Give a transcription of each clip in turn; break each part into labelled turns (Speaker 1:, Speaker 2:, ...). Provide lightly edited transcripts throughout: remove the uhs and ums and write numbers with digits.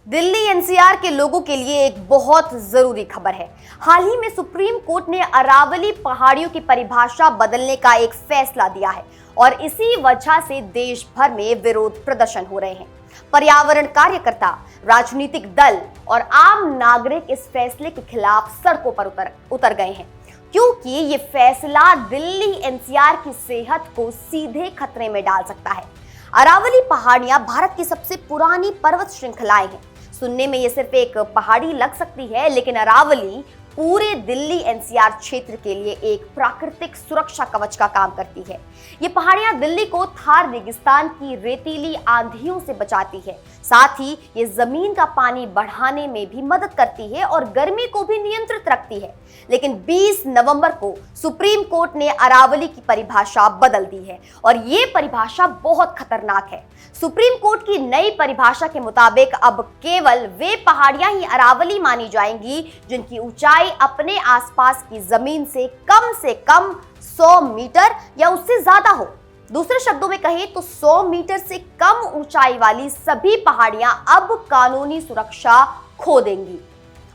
Speaker 1: Delhi NCR के लोगों के लिए एक बहुत जरूरी खबर है। हाल ही में सुप्रीम कोर्ट ने अरावली पहाड़ियों की परिभाषा बदलने का एक फैसला दिया है और इसी वजह से देश भर में विरोध प्रदर्शन हो रहे हैं। पर्यावरण कार्यकर्ता, राजनीतिक दल और आम नागरिक इस फैसले के खिलाफ सड़कों पर उतर गए हैं, क्योंकि ये फैसला दिल्ली एनसीआर की सेहत को सीधे खतरे में डाल सकता है। अरावली पहाड़ियां भारत की सबसे पुरानी पर्वत श्रृंखलाएं हैं। सुनने में ये सिर्फ एक पहाड़ी लग सकती है, लेकिन अरावली पूरे दिल्ली एनसीआर क्षेत्र के लिए एक प्राकृतिक सुरक्षा कवच का काम करती है। ये पहाड़ियां दिल्ली को थार रेगिस्तान की रेतीली आंधियों से बचाती है। साथ ही ये जमीन का पानी बढ़ाने में भी मदद करती है और गर्मी को भी नियंत्रित रखती है। लेकिन 20 नवंबर को सुप्रीम कोर्ट ने अरावली की परिभाषा बदल दी है और ये परिभाषा बहुत खतरनाक है। सुप्रीम कोर्ट की नई परिभाषा के मुताबिक अब केवल वे पहाड़ियां ही अरावली मानी जाएंगी जिनकी ऊंचाई अपने आसपास की जमीन से कम 100 मीटर या उससे ज्यादा हो। दूसरे शब्दों में कहें तो 100 मीटर से कम ऊंचाई वाली सभी पहाड़ियां अब कानूनी सुरक्षा खो देंगी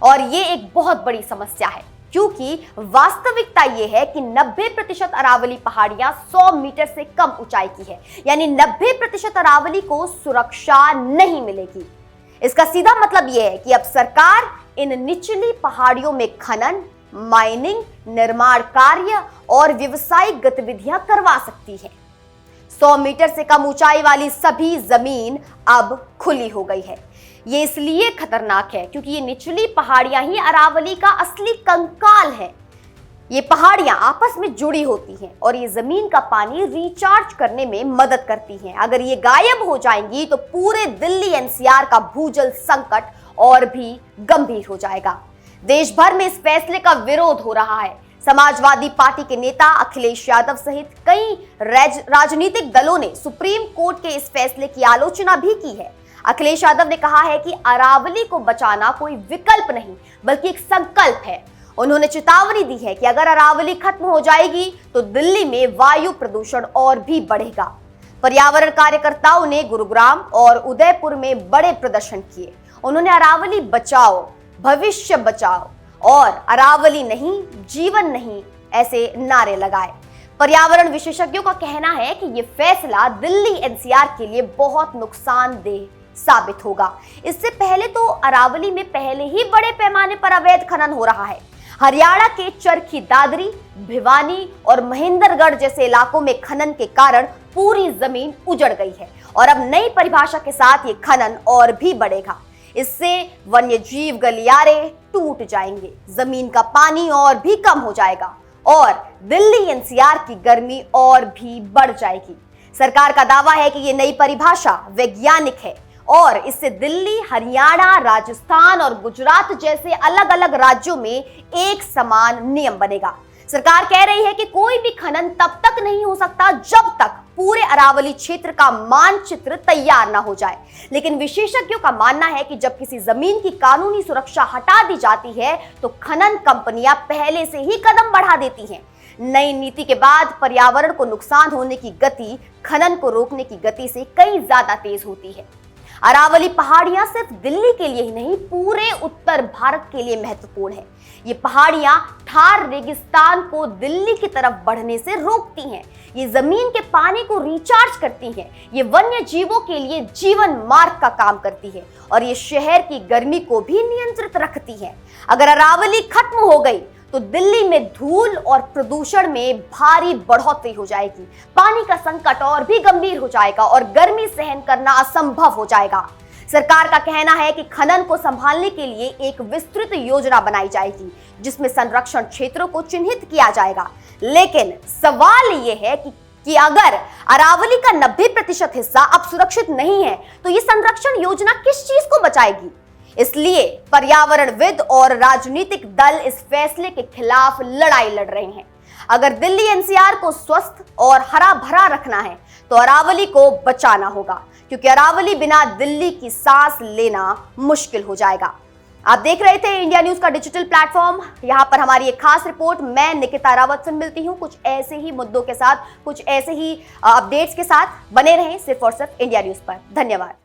Speaker 1: और ये एक बहुत बड़ी समस्या है, क्योंकि वास्तविकता यह है कि 90% अरावली पहाड़ियां 100 मीटर से कम ऊंचाई की है, यानी 90% अरावली को सुरक्षा नहीं मिलेगी। इसका सीधा मतलब यह है कि अब सरकार इन निचली पहाड़ियों में खनन, माइनिंग, निर्माण कार्य और व्यावसायिक गतिविधियां करवा सकती है। 100 मीटर से कम ऊंचाई वाली सभी जमीन अब खुली हो गई है। ये इसलिए खतरनाक है क्योंकि ये निचली पहाड़ियां ही अरावली का असली कंकाल है। ये पहाड़ियां आपस में जुड़ी होती हैं और ये जमीन का पानी रिचार्ज करने में मदद करती हैं। अगर ये गायब हो जाएंगी तो पूरे दिल्ली एनसीआर का भूजल संकट और भी गंभीर हो जाएगा। देश भर में इस फैसले का विरोध हो रहा है। समाजवादी पार्टी के नेता अखिलेश यादव सहित कई राजनीतिक दलों ने सुप्रीम कोर्ट के इस फैसले की आलोचना भी की है। अखिलेश यादव ने कहा है कि अरावली को बचाना कोई विकल्प नहीं बल्कि एक संकल्प है। उन्होंने चेतावनी दी है कि अगर अरावली खत्म हो जाएगी तो दिल्ली में वायु प्रदूषण और भी बढ़ेगा। पर्यावरण कार्यकर्ताओं ने गुरुग्राम और उदयपुर में बड़े प्रदर्शन किए। उन्होंने अरावली बचाओ, भविष्य बचाओ और अरावली नहीं, जीवन नहीं ऐसे नारे लगाए। पर्यावरण विशेषज्ञों का कहना है कि यह फैसला दिल्ली एनसीआर के लिए बहुत नुकसानदेह साबित होगा। इससे पहले तो अरावली में पहले ही बड़े पैमाने पर अवैध खनन हो रहा है। हरियाणा के चरखी दादरी, भिवानी और महेंद्रगढ़ जैसे इलाकों में खनन के कारण पूरी जमीन उजड़ गई है और अब नई परिभाषा के साथ ये खनन और भी बढ़ेगा। इससे वन्यजीव गलियारे टूट जाएंगे, जमीन का पानी और भी कम हो जाएगा और दिल्ली एनसीआर की गर्मी और भी बढ़ जाएगी। सरकार का दावा है कि ये नई परिभाषा वैज्ञानिक है और इससे दिल्ली, हरियाणा, राजस्थान और गुजरात जैसे अलग अलग राज्यों में एक समान नियम बनेगा। सरकार कह रही है कि कोई भी खनन तब तक नहीं हो सकता जब तक पूरे अरावली क्षेत्र का मानचित्र तैयार ना हो जाए। लेकिन विशेषज्ञों का मानना है कि जब किसी जमीन की कानूनी सुरक्षा हटा दी जाती है तो खनन कंपनियां पहले से ही कदम बढ़ा देती हैं। नई नीति के बाद पर्यावरण को नुकसान होने की गति खनन को रोकने की गति से कई ज्यादा तेज होती है। अरावली पहाड़ियां सिर्फ दिल्ली के लिए ही नहीं, पूरे उत्तर भारत के लिए महत्वपूर्ण है। ये पहाड़ियां थार रेगिस्तान को दिल्ली की तरफ बढ़ने से रोकती हैं। ये जमीन के पानी को रिचार्ज करती हैं। ये वन्य जीवों के लिए जीवन मार्ग का काम करती है और ये शहर की गर्मी को भी नियंत्रित रखती है। अगर अरावली खत्म हो गई तो दिल्ली में धूल और प्रदूषण में भारी बढ़ोतरी हो जाएगी। पानी का संकट और भी गंभीर हो जाएगा और गर्मी सहन करना असंभव हो जाएगा। सरकार का कहना है कि खनन को संभालने के लिए एक विस्तृत योजना बनाई जाएगी जिसमें संरक्षण क्षेत्रों को चिन्हित किया जाएगा। लेकिन सवाल यह है कि अगर अरावली का 90% हिस्सा अब सुरक्षित नहीं है तो ये संरक्षण योजना किस चीज को बचाएगी? इसलिए पर्यावरणविद और राजनीतिक दल इस फैसले के खिलाफ लड़ाई लड़ रहे हैं। अगर दिल्ली एनसीआर को स्वस्थ और हरा भरा रखना है तो अरावली को बचाना होगा, क्योंकि अरावली बिना दिल्ली की सांस लेना मुश्किल हो जाएगा। आप देख रहे थे इंडिया न्यूज का डिजिटल प्लेटफॉर्म। यहाँ पर हमारी एक खास रिपोर्ट। मैं निकिता रावत से मिलती हूँ कुछ ऐसे ही मुद्दों के साथ, कुछ ऐसे ही अपडेट्स के साथ। बने रहें सिर्फ और सिर्फ इंडिया न्यूज पर। धन्यवाद।